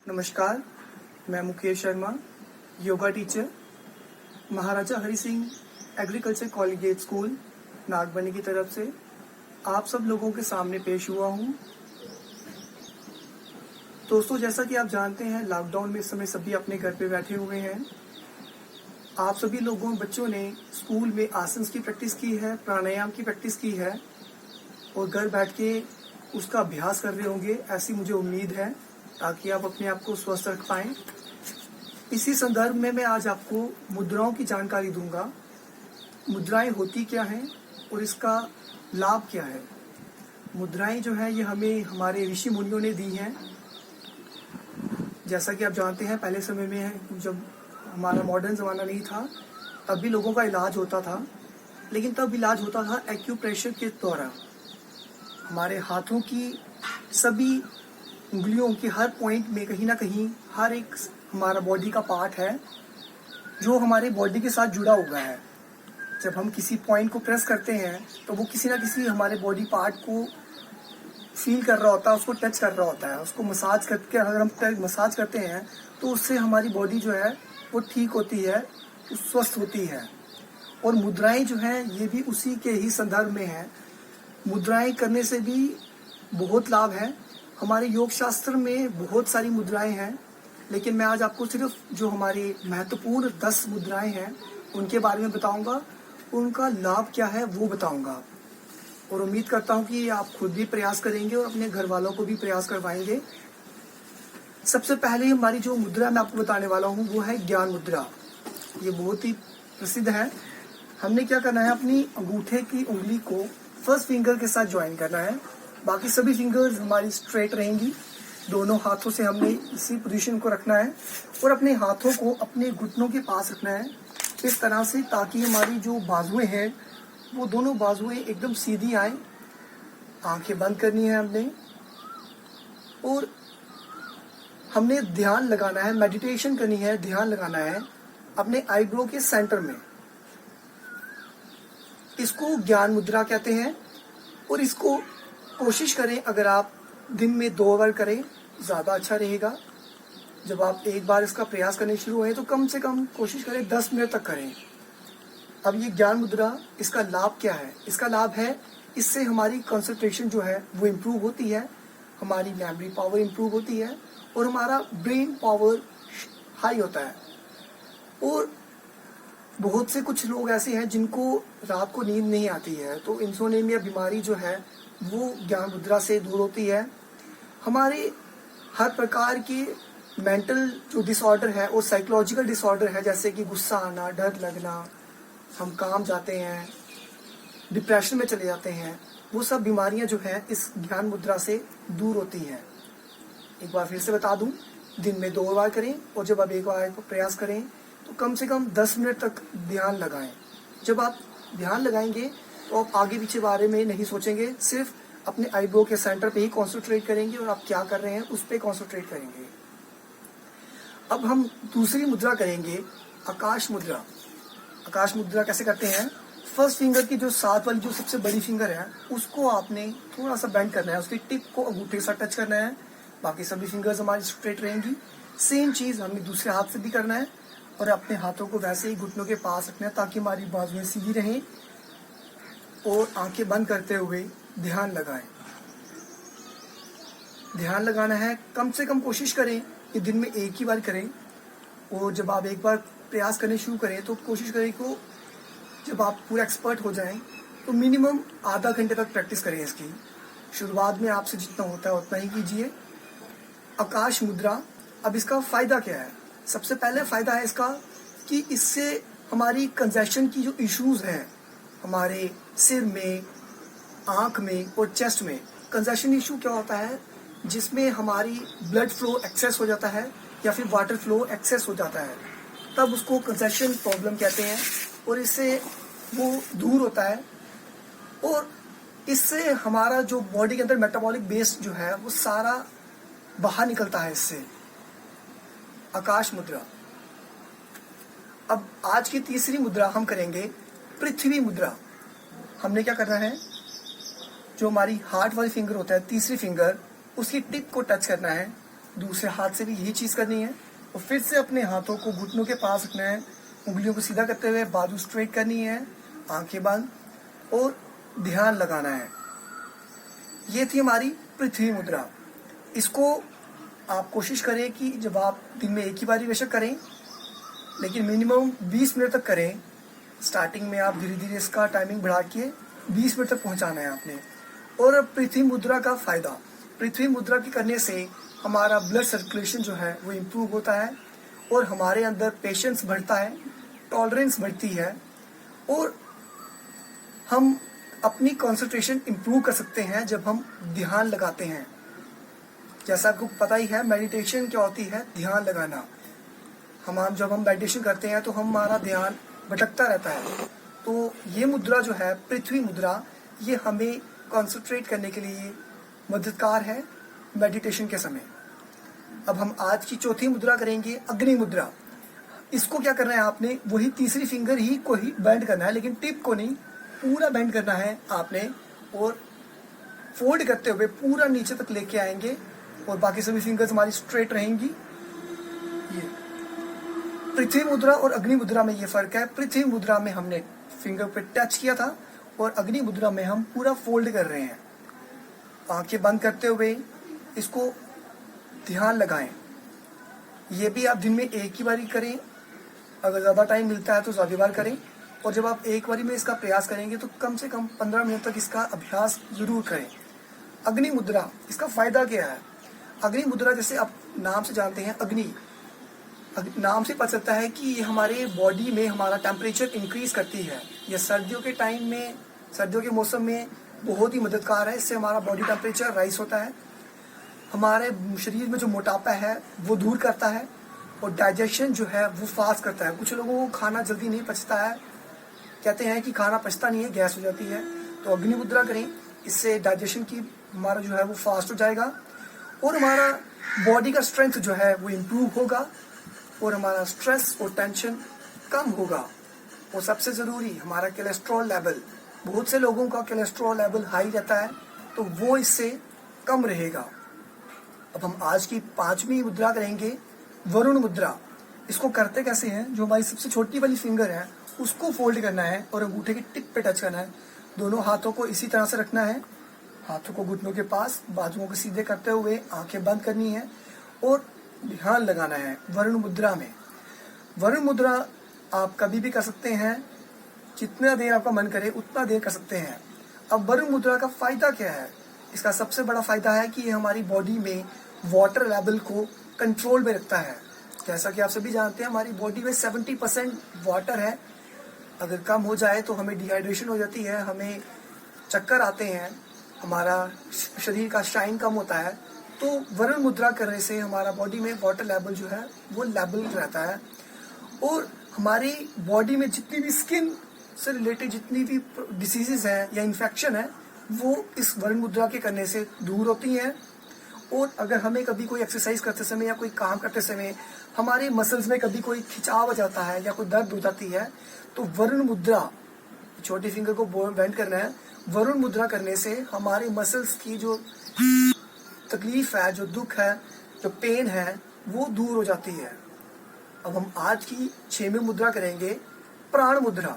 नमस्कार, मैं Mukesh Sharma, yoga teacher, Maharaja Hari Singh agriculture collegiate school, Nagbani की तरफ से आप सब लोगों के सामने पेश हुआ हूँ। दोस्तों, जैसा कि आप जानते हैं, लॉकडाउन में इस समय सभी अपने घर पे बैठे हुए हैं। आप सभी बच्चों ने स्कूल में आसन की प्रैक्टिस की है, प्राणायाम की प्रैक्टिस की है और घर बैठ के उसका अभ्यास कर रहे होंगे, ऐसी मुझे उम्मीद है, ताकि आप अपने आप को स्वस्थ रख पाएं। इसी संदर्भ में मैं आज आपको मुद्राओं की जानकारी दूंगा। मुद्राएं होती क्या हैं और इसका लाभ क्या है। मुद्राएं जो है ये हमें हमारे ऋषि मुनियों ने दी हैं। जैसा कि आप जानते हैं, पहले समय में जब हमारा मॉडर्न ज़माना नहीं था, तब भी लोगों का इलाज होता था, लेकिन तब इलाज होता था एक्यूप्रेशर के द्वारा। हमारे हाथों की सभी उंगलियों के हर पॉइंट में कहीं ना कहीं हर एक हमारा बॉडी का पार्ट है जो हमारे बॉडी के साथ जुड़ा हुआ है। जब हम किसी पॉइंट को प्रेस करते हैं तो वो किसी ना किसी हमारे बॉडी पार्ट को फील कर रहा होता है, उसको टच कर रहा होता है। उसको मसाज करके अगर हम मसाज करते हैं तो उससे हमारी बॉडी जो है वो ठीक होती है, स्वस्थ होती है। और मुद्राएं जो हैं ये भी उसी के ही संदर्भ में है। मुद्राएं करने से भी बहुत लाभ है। हमारे योग शास्त्र में बहुत सारी मुद्राएं हैं, लेकिन मैं आज आपको सिर्फ जो हमारी महत्वपूर्ण 10 मुद्राएं हैं उनके बारे में बताऊंगा, उनका लाभ क्या है वो बताऊंगा। और उम्मीद करता हूं कि आप खुद भी प्रयास करेंगे और अपने घर वालों को भी प्रयास करवाएंगे। सबसे पहले हमारी जो मुद्रा मैं आपको बताने वाला हूं वो है ज्ञान मुद्रा। ये बहुत ही प्रसिद्ध है। हमने क्या करना है, अपनी अंगूठे की उंगली को फर्स्ट फिंगर के साथ ज्वाइन करना है। बाकी सभी फिंगर्स हमारी स्ट्रेट रहेंगी। दोनों हाथों से हमने इसी पोजीशन को रखना है और अपने हाथों को अपने घुटनों के पास रखना है इस तरह से, ताकि हमारी जो बाजुएं हैं वो दोनों बाजुएं एकदम सीधी आए। आंखें बंद करनी है हमने और हमने ध्यान लगाना है, मेडिटेशन करनी है, ध्यान लगाना है अपने आईब्रो के सेंटर में। इसको ज्ञान मुद्रा कहते हैं। और इसको कोशिश करें, अगर आप दिन में 2 बार करें ज़्यादा अच्छा रहेगा। जब आप एक बार इसका प्रयास करने शुरू हुए तो कम से कम कोशिश करें 10 मिनट तक करें। अब ये ज्ञान मुद्रा, इसका लाभ क्या है? इसका लाभ है इससे हमारी कंसंट्रेशन जो है वो इम्प्रूव होती है, हमारी मेमोरी पावर इम्प्रूव होती है और हमारा ब्रेन पावर हाई होता है। और बहुत से कुछ लोग ऐसे हैं जिनको रात को नींद नहीं आती है, तो इंसोम्निया बीमारी जो है वो ज्ञान मुद्रा से दूर होती है। हमारे हर प्रकार के मेंटल जो डिसऑर्डर है और साइकोलॉजिकल डिसऑर्डर है, जैसे कि गुस्सा आना, डर लगना, हम काम जाते हैं, डिप्रेशन में चले जाते हैं, वो सब बीमारियां जो हैं इस ज्ञान मुद्रा से दूर होती हैं। एक बार फिर से बता दूं, दिन में 2 बार करें और जब आप एक बार प्रयास करें तो कम से कम 10 मिनट तक ध्यान लगाएं। जब आप ध्यान लगाएंगे तो आप आगे पीछे बारे में नहीं सोचेंगे, सिर्फ अपने आईब्रो के सेंटर पे ही कॉन्सेंट्रेट करेंगे और आप क्या कर रहे हैं उस पर कॉन्सेंट्रेट करेंगे। अब हम दूसरी मुद्रा करेंगे, आकाश मुद्रा। आकाश मुद्रा कैसे करते हैं? फर्स्ट फिंगर की जो साथ वाली जो सबसे बड़ी फिंगर है उसको आपने थोड़ा सा बेंड करना है, उसकी टिप को अंगूठे के साथ टच करना है। बाकी सभी फिंगर्स हमारी स्ट्रेट रहेंगी। सेम चीज़ हमें दूसरे हाथ से भी करना है और अपने हाथों को वैसे ही घुटनों के पास रखना है ताकि हमारी बाजुएं सीधी रहें। और आंखें बंद करते हुए ध्यान लगाएं। ध्यान लगाना है, कम से कम कोशिश करें कि दिन में एक ही बार करें। और जब आप एक बार प्रयास करने शुरू करें तो कोशिश करें कि जब आप पूरा एक्सपर्ट हो जाएं तो मिनिमम आधा घंटे तक प्रैक्टिस करें इसकी। शुरुआत में आपसे जितना होता है उतना ही कीजिए। आकाश मुद्रा, अब इसका फ़ायदा क्या है? सबसे पहले फ़ायदा है इसका कि इससे हमारी कंजेशन की जो इश्यूज़ हैं हमारे सिर में, आँख में और चेस्ट में। कंजेशन इशू क्या होता है? जिसमें हमारी ब्लड फ्लो एक्सेस हो जाता है या फिर वाटर फ्लो एक्सेस हो जाता है, तब उसको कंजेशन प्रॉब्लम कहते हैं। और इससे वो दूर होता है और इससे हमारा जो बॉडी के अंदर मेटाबॉलिक वेस्ट जो है वो सारा बाहर निकलता है इससे। आकाश मुद्रा। अब आज की तीसरी मुद्रा हम करेंगे पृथ्वी मुद्रा। हमने क्या करना है, जो हमारी हार्ट वाली फिंगर होता है, तीसरी फिंगर, उसकी टिप को टच करना है दूसरे हाथ से भी यही चीज़ करनी है और फिर से अपने हाथों को घुटनों के पास रखना है, उंगलियों को सीधा करते हुए बाजू स्ट्रेट करनी है, आंखें बंद और ध्यान लगाना है। ये थी हमारी पृथ्वी मुद्रा। इसको आप कोशिश करें कि जब आप दिन में एक ही बारी बेशक करें, लेकिन मिनिमम 20 मिनट तक करें। स्टार्टिंग में आप धीरे धीरे इसका टाइमिंग बढ़ा के 20 मिनट तक पहुंचाना है आपने। और अब पृथ्वी मुद्रा का फ़ायदा, पृथ्वी मुद्रा के करने से हमारा ब्लड सर्कुलेशन जो है वो इम्प्रूव होता है और हमारे अंदर पेशेंस बढ़ता है, टॉलरेंस बढ़ती है और हम अपनी कंसंट्रेशन इम्प्रूव कर सकते हैं जब हम ध्यान लगाते हैं। जैसा आपको पता ही है मेडिटेशन क्या होती है, ध्यान लगाना। जब हम मेडिटेशन करते हैं तो हमारा ध्यान भटकता रहता है। तो ये मुद्रा जो है पृथ्वी मुद्रा, ये हमें कंसंट्रेट करने के लिए मददगार है मेडिटेशन के समय। अब हम आज की चौथी मुद्रा करेंगे, अग्नि मुद्रा। इसको क्या करना है आपने, वही तीसरी फिंगर ही को ही बेंड करना है, लेकिन टिप को नहीं, पूरा बेंड करना है आपने और फोल्ड करते हुए पूरा नीचे तक लेके आएंगे और बाकी सभी फिंगर्स हमारी स्ट्रेट रहेंगी। ये पृथ्वी मुद्रा और अग्नि मुद्रा में ये फर्क है। पृथ्वी मुद्रा में हमने फिंगर पे टच किया था और अग्नि मुद्रा में हम पूरा फोल्ड कर रहे हैं। आंखें बंद करते हुए इसको ध्यान लगाएं। ये भी आप दिन में एक ही बारी करें, अगर ज़्यादा टाइम मिलता है तो ज़्यादा बार करें। और जब आप एक बारी में इसका प्रयास करेंगे तो कम से कम 15 मिनट तक इसका अभ्यास जरूर करें। अग्नि मुद्रा, इसका फायदा क्या है? अग्नि मुद्रा जैसे आप नाम से जानते हैं, अग्नि नाम से पता चलता है कि ये हमारे बॉडी में हमारा टेम्परेचर इंक्रीज करती है। ये सर्दियों के टाइम में, सर्दियों के मौसम में बहुत ही मददगार है। इससे हमारा बॉडी टेम्परेचर राइज होता है, हमारे शरीर में जो मोटापा है वो दूर करता है और डाइजेशन जो है वो फास्ट करता है। कुछ लोगों को खाना जल्दी नहीं पचता है, कहते हैं कि खाना पचता नहीं है, गैस हो जाती है। तो अग्नि मुद्रा करें, इससे डाइजेशन की हमारा जो है वो फास्ट हो जाएगा और हमारा बॉडी का स्ट्रेंथ जो है वो इम्प्रूव होगा और हमारा स्ट्रेस और टेंशन कम होगा। और सबसे ज़रूरी हमारा कोलेस्ट्रॉल लेवल, बहुत से लोगों का कोलेस्ट्रॉल लेवल हाई रहता है तो वो इससे कम रहेगा। अब हम आज की 5वीं मुद्रा करेंगे, वरुण मुद्रा। इसको करते कैसे हैं, जो हमारी सबसे छोटी वाली फिंगर है उसको फोल्ड करना है और अंगूठे की टिप पे टच करना है। दोनों हाथों को इसी तरह से रखना है, हाथों को घुटनों के पास, बाजुओं को सीधे करते हुए आंखें बंद करनी है और ध्यान लगाना है वरुण मुद्रा में। वरुण मुद्रा आप कभी भी कर सकते हैं, जितना देर आपका मन करे उतना देर कर सकते हैं। अब वरुण मुद्रा का फायदा क्या है? इसका सबसे बड़ा फायदा है कि ये हमारी बॉडी में वाटर लेवल को कंट्रोल में रखता है। जैसा कि आप सभी जानते हैं हमारी बॉडी में 70% वाटर है। अगर कम हो जाए तो हमें डिहाइड्रेशन हो जाती है, हमें चक्कर आते हैं, हमारा शरीर का शाइन कम होता है। तो वरुण मुद्रा करने से हमारा बॉडी में वाटर लेवल जो है वो लेवल रहता है और हमारी बॉडी में जितनी भी स्किन से रिलेटेड जितनी भी डिसीजेज हैं या इन्फेक्शन है वो इस वरुण मुद्रा के करने से दूर होती हैं। और अगर हमें कभी कोई एक्सरसाइज करते समय या कोई काम करते समय हमारे मसल्स में कभी कोई खिंचाव आ जाता है या कोई दर्द हो जाती है तो वरुण मुद्रा, छोटी फिंगर को बेंड करना है, वरुण मुद्रा करने से हमारे मसल्स की जो तकलीफ है, जो दुख है, जो पेन है वो दूर हो जाती है। अब हम आज की 6वीं मुद्रा करेंगे, प्राण मुद्रा।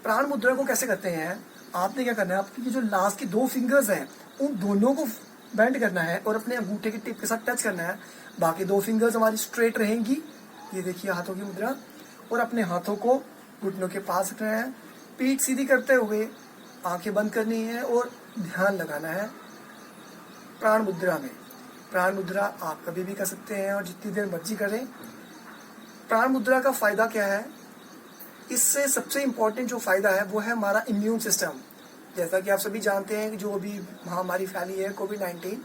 प्राण मुद्रा को कैसे करते हैं, आपने क्या करना है, आपकी जो लास्ट की 2 फिंगर्स हैं उन दोनों को बेंड करना है और अपने अंगूठे की टिप के साथ टच करना है। बाकी 2 फिंगर्स हमारी स्ट्रेट रहेंगी, ये देखिए हाथों की मुद्रा, और अपने हाथों को घुटनों के पास रखना है, पीठ सीधी करते हुए आंखें बंद करनी है और ध्यान लगाना है प्राण मुद्रा में। प्राण मुद्रा आप कभी भी कर सकते हैं और जितनी देर मर्जी करें। प्राण मुद्रा का फायदा क्या है, इससे सबसे इम्पोर्टेंट जो फायदा है वो है हमारा इम्यून सिस्टम। जैसा कि आप सभी जानते हैं कि जो अभी महामारी फैली है कोविड-19,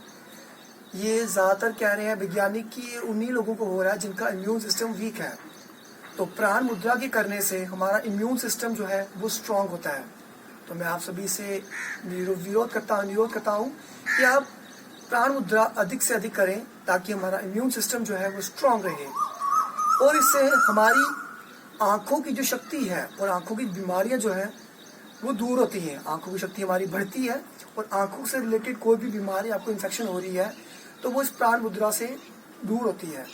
ये ज़्यादातर कह रहे हैं वैज्ञानिक कि ये उन्हीं लोगों को हो रहा है जिनका इम्यून सिस्टम वीक है। तो प्राण मुद्रा के करने से हमारा इम्यून सिस्टम जो है वो स्ट्रांग होता है। तो मैं आप सभी से अनुरोध करता हूँ कि आप प्राण मुद्रा अधिक से अधिक करें ताकि हमारा इम्यून सिस्टम जो है वो स्ट्रांग रहे और इससे हमारी आँखों की जो शक्ति है और आँखों की बीमारियाँ जो है वो दूर होती हैं। आँखों की शक्ति हमारी बढ़ती है और आँखों से रिलेटेड कोई भी बीमारी, आपको इन्फेक्शन हो रही है तो वो इस प्राण मुद्रा से दूर होती है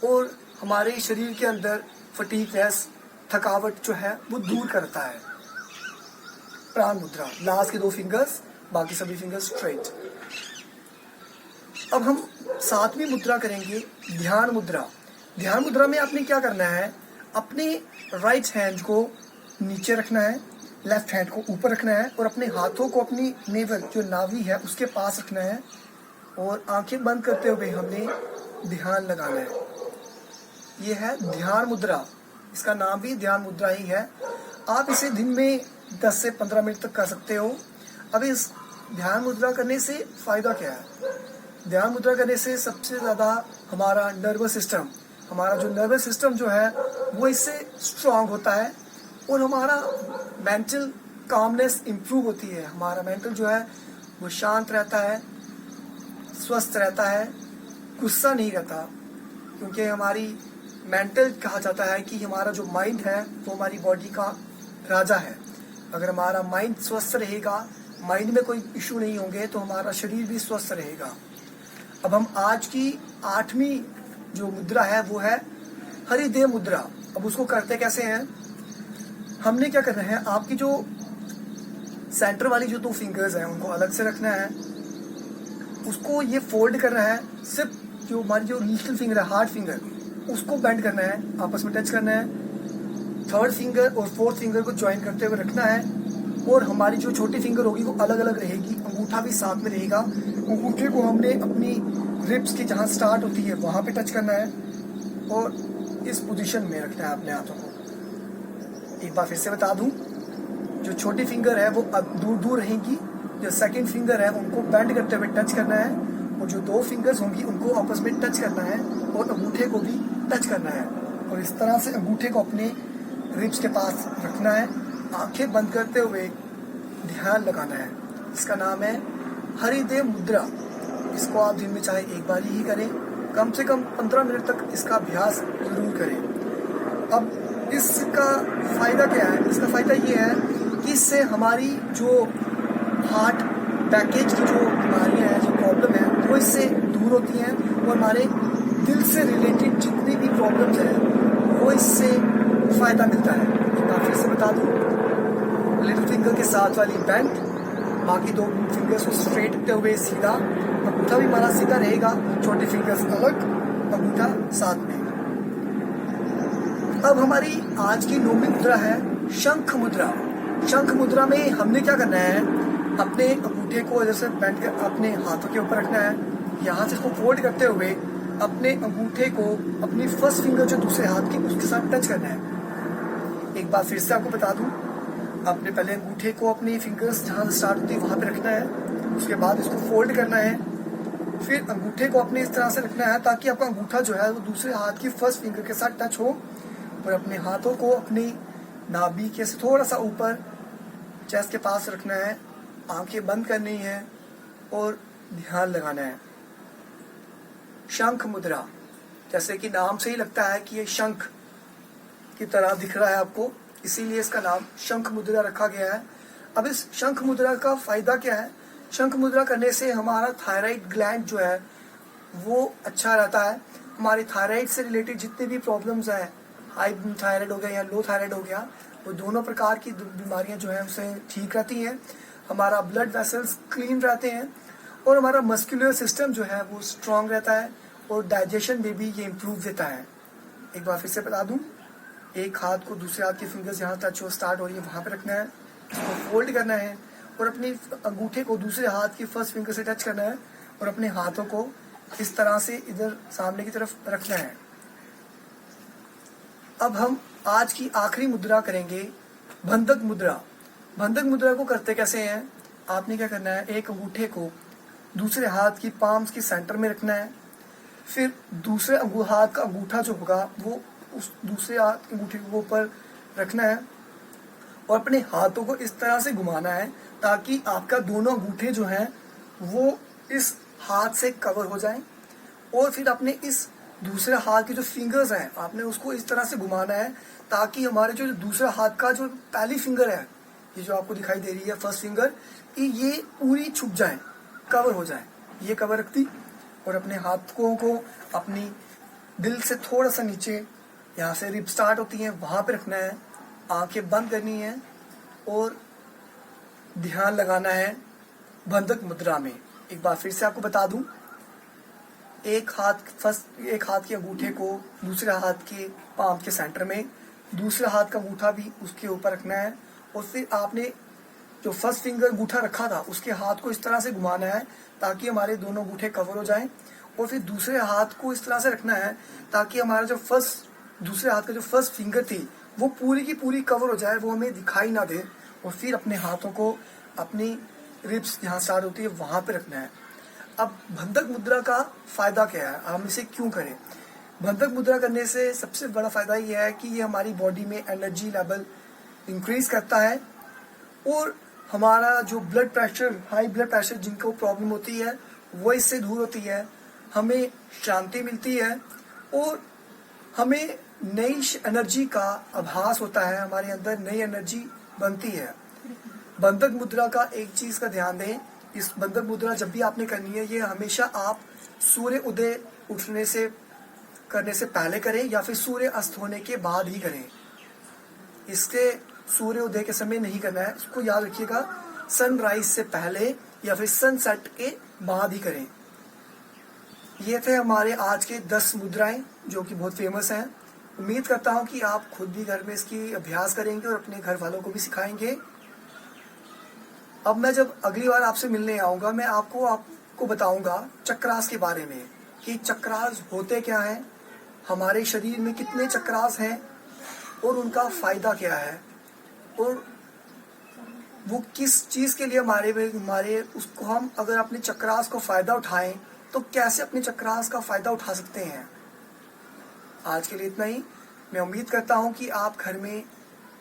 और हमारे शरीर के अंदर फटीगनेस, थकावट जो है वो दूर करता है। प्राण मुद्रा, लास्ट के 2 फिंगर्स, बाकी सभी फिंगर्स स्ट्रेट। अब हम 7वीं मुद्रा करेंगे ध्यान मुद्रा। ध्यान मुद्रा में आपने क्या करना है, अपने राइट हैंड को नीचे रखना है, लेफ्ट हैंड को ऊपर रखना है और अपने हाथों को अपनी नेवल जो नाभि है उसके पास रखना है और आंखें बंद करते हुए हमने ध्यान लगाना है। ये है ध्यान मुद्रा, इसका नाम भी ध्यान मुद्रा ही है। आप इसे दिन में 10 से 15 मिनट तक कर सकते हो। अब इस ध्यान मुद्रा करने से फ़ायदा क्या है? ध्यान मुद्रा करने से सबसे ज़्यादा हमारा नर्वस सिस्टम, हमारा जो नर्वस सिस्टम जो है वो इससे स्ट्रांग होता है और हमारा मेंटल कामनेस इम्प्रूव होती है। हमारा मेंटल जो है वो शांत रहता है, स्वस्थ रहता है, गुस्सा नहीं रहता, क्योंकि हमारी मेंटल कहा जाता है कि हमारा जो माइंड है वो हमारी बॉडी का राजा है। अगर हमारा माइंड स्वस्थ रहेगा, माइंड में कोई इशू नहीं होंगे, तो हमारा शरीर भी स्वस्थ रहेगा। अब हम आज की 8वीं जो मुद्रा है वो है हरिदेव मुद्रा। अब उसको करते कैसे हैं? हमने क्या करना है, आपकी जो सेंटर वाली जो 2 फिंगर्स हैं उनको अलग से रखना है, उसको ये फोल्ड करना है, सिर्फ जो हमारी जो लिटिल फिंगर है, हार्ड फिंगर, उसको बेंड करना है, आपस में टच करना है। 3rd फिंगर और 4th फिंगर को ज्वाइन करते हुए रखना है और हमारी जो छोटी फिंगर होगी वो अलग अलग रहेगी, अंगूठा भी साथ में रहेगा। अंगूठे को हमने अपनी रिब्स की जहाँ स्टार्ट होती है वहाँ पे टच करना है और इस पोजीशन में रखना है अपने हाथों को। एक बार फिर से बता दूं, जो छोटी फिंगर है वो दूर दूर रहेंगी, जो 2nd फिंगर है उनको बेंड करते हुए टच करना है और जो 2 फिंगर्स होंगी उनको आपस में टच करना है और अंगूठे को भी टच करना है और इस तरह से अंगूठे को अपने रिब्स के पास रखना है, आंखें बंद करते हुए ध्यान लगाना है। इसका नाम है हरिदेव मुद्रा। इसको आप दिन में चाहे एक बार ही करें, कम से कम 15 मिनट तक इसका अभ्यास जरूर करें। अब इसका फ़ायदा क्या है? इसका फ़ायदा ये है कि इससे हमारी जो हार्ट पैकेज की जो बीमारियां हैं, जो प्रॉब्लम है, वो इससे दूर होती हैं और हमारे दिल से रिलेटेड जितनी भी प्रॉब्लम्स हैं वो इससे फ़ायदा मिलता है। एक बार फिर से बता दूँ, लिटिल फिंगर के साथ वाली बेंड, बाकी 2 फिंगर्स को स्ट्रेट रखते हुए सीधा, अंगूठा भी हमारा सीधा रहेगा, छोटे फिंगर्स अलग, अंगूठा साथ में। अब हमारी आज की 9वीं मुद्रा है शंख मुद्रा। शंख मुद्रा में हमने क्या करना है, अपने अंगूठे को जैसे बेंड कर अपने हाथों के ऊपर रखना है, यहाँ से इसको फोल्ड करते हुए अपने अंगूठे को अपनी 1st फिंगर जो दूसरे हाथ की उसके साथ टच करना है। एक बार फिर से आपको बता दूं, आपने पहले अंगूठे को अपनी फिंगर्स जहाँ से स्टार्ट होती है वहाँ पे रखना है, उसके बाद इसको फोल्ड करना है, फिर अंगूठे को अपने इस तरह से रखना है ताकि आपका अंगूठा जो है वो दूसरे हाथ की 1st फिंगर के साथ टच हो और अपने हाथों को अपनी नाभि के से थोड़ा सा ऊपर चेस्ट के पास रखना है, आंखें बंद करनी है और ध्यान लगाना है। शंख मुद्रा, जैसे कि नाम से ही लगता है कि ये शंख की तरह दिख रहा है आपको, इसीलिए इसका नाम शंख मुद्रा रखा गया है। अब इस शंख मुद्रा का फायदा क्या है? शंख मुद्रा करने से हमारा थायराइड ग्लैंड जो है वो अच्छा रहता है। हमारी थायराइड से रिलेटेड जितने भी प्रॉब्लम्स हैं, हाई थायराइड हो गया या लो थायराइड हो गया, वो दोनों प्रकार की बीमारियां जो हैं उससे ठीक रहती हैं। हमारा ब्लड वेसल्स क्लीन रहते हैं और हमारा मस्कुलर सिस्टम जो है वो स्ट्रांग रहता है और डाइजेशन में भी ये इम्प्रूव देता है। एक बार फिर से बता दूं, एक हाथ को दूसरे हाथ की फिंगर्स जहाँ टच हो स्टार्ट हो रही है वहाँ पे रखना है, इसको फोल्ड करना है और अपनी अंगूठे को दूसरे हाथ की 1st फिंगर से टच करना है और अपने हाथों को इस तरह से इधर सामने की तरफ रखना है। अब हम आज की आखिरी मुद्रा करेंगे बंधक मुद्रा। बंधक मुद्रा को करते कैसे हैं? आपने क्या करना है, एक अंगूठे को दूसरे हाथ की पाम्स की सेंटर में रखना है, फिर दूसरे हाथ का अंगूठा जो होगा वो उस दूसरे हाथ के अंगूठे के ऊपर रखना है और अपने हाथों को इस तरह से घुमाना है ताकि आपका दोनों अंगूठे जो हैं वो इस हाथ से कवर हो जाएं और फिर अपने इस दूसरे हाथ की जो फिंगर्स हैं आपने उसको इस तरह से घुमाना है ताकि हमारे जो दूसरे हाथ का जो पहली फिंगर है, ये जो आपको दिखाई दे रही है 1st फिंगर, ये पूरी छुप जाए, कवर हो जाए। ये कवर रख दी और अपने हाथों को अपनी दिल से थोड़ा सा नीचे, यहाँ से रिप स्टार्ट होती है वहाँ पे रखना है। आंखें बंद करनी है और ध्यान लगाना है बंधक मुद्रा में। एक बार फिर से आपको बता दूं, एक हाथ के अंगूठे को दूसरे हाथ के पाम के सेंटर में, दूसरा हाथ का अंगूठा भी उसके ऊपर रखना है और फिर आपने जो फर्स्ट फिंगर अंगूठा रखा था उसके हाथ को इस तरह से घुमाना है ताकि हमारे दोनों अंगूठे कवर हो जाएं, और फिर दूसरे हाथ को इस तरह से रखना है ताकि हमारा जो दूसरे हाथ का जो फर्स्ट फिंगर थी वो पूरी की पूरी कवर हो जाए, वो हमें दिखाई ना दे। और फिर अपने हाथों को अपनी रिब्स जहाँ स्टार्ट होती है वहाँ पे रखना है। अब बंधक मुद्रा का फायदा क्या है, हम इसे क्यों करें? बंधक मुद्रा करने से सबसे बड़ा फायदा ये है कि ये हमारी बॉडी में एनर्जी लेवल इंक्रीज करता है और हमारा जो blood pressure, high blood pressure जिनको प्रॉब्लम होती है वो इससे दूर होती है। हमें शांति मिलती है और हमें नई एनर्जी का आभास होता है, हमारे अंदर नई एनर्जी बनती है। बंधक मुद्रा का एक चीज का ध्यान दें, इस बंधक मुद्रा जब भी आपने करनी है ये हमेशा आप सूर्य उदय उठने से करने से पहले करें या फिर सूर्य अस्त होने के बाद ही करें। इसके सूर्य उदय के समय नहीं करना है, इसको याद रखिएगा। सनराइज से पहले या फिर सनसेट के बाद ही करें। ये थे हमारे आज के 10 मुद्राएं जो कि बहुत फेमस हैं। उम्मीद करता हूं कि आप खुद भी घर में इसकी अभ्यास करेंगे और अपने घर वालों को भी सिखाएंगे। अब मैं जब अगली बार आपसे मिलने आऊँगा मैं आपको बताऊँगा चक्रास के बारे में कि चक्रास होते क्या हैं, हमारे शरीर में कितने चक्रास हैं और उनका फ़ायदा क्या है और वो किस चीज़ के लिए हमारे उसको हम अगर अपने चक्रास को फ़ायदा उठाएं तो कैसे अपने चक्रास का फ़ायदा उठा सकते हैं। आज के लिए इतना ही। मैं उम्मीद करता हूं कि आप घर में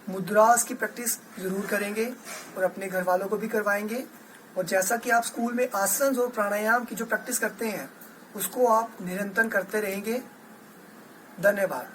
मुद्रास की प्रैक्टिस ज़रूर करेंगे और अपने घर वालों को भी करवाएंगे। और जैसा कि आप स्कूल में आसन और प्राणायाम की जो प्रैक्टिस करते हैं उसको आप निरंतर करते रहेंगे। धन्यवाद।